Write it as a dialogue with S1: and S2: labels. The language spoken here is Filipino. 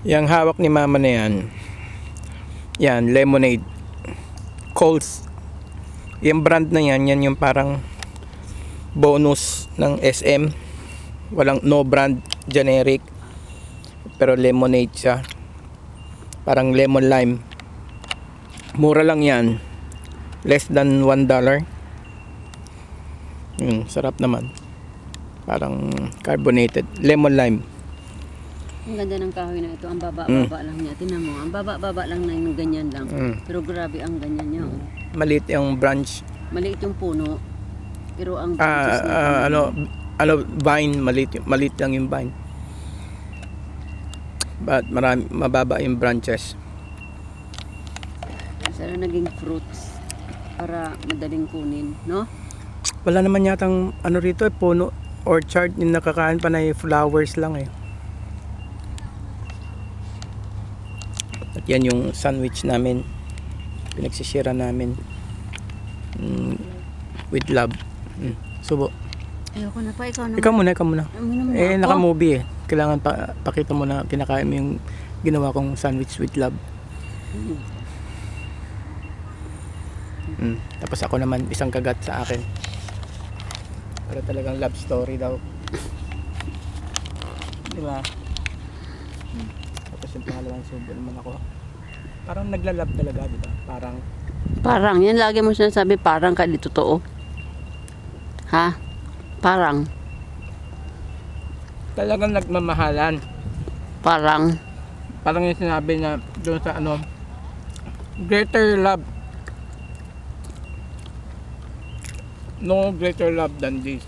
S1: Yang hawak ni mama na yan. Yan, lemonade. Coles. Yung brand na yan, yan yung parang bonus ng SM. Walang no brand, generic. Pero lemonade siya. Parang lemon lime. Mura lang yan. Less than $1. Sarap naman. Parang carbonated. Lemon lime.
S2: Ang ganda ng kahoy na ito. Ang baba-baba lang niya. Tingnan mo. Ang baba-baba lang na yung ganyan lang. Pero grabe ang ganyan niya. Oh.
S1: Maliit yung branch.
S2: Maliit yung puno. Pero ang branches
S1: vine, maliit lang yung vine. But mababa yung branches.
S2: Sana naging fruits para madaling kunin, no?
S1: Wala naman yatang rito puno, orchard, yung nakakain pa na flowers lang eh. At yan yung sandwich namin, pinagsisira namin with love. Subo.
S2: Ayoko na pa, ikaw naman.
S1: Ikaw muna. Naka-movie eh. Kailangan pakita mo na kinakain mo yung ginawa kong sandwich with love. Tapos ako naman isang kagat sa akin. Para talagang love story daw. Di ba? Tapos yung pangalawang subo naman ako. Parang nagla-love talaga, di ba?
S2: Parang, yan lagi mo sinasabi, parang ka di totoo. Ha? Parang.
S1: Talagang nagmamahalan.
S2: Parang
S1: yung sinabi na doon sa greater love. No greater love than this.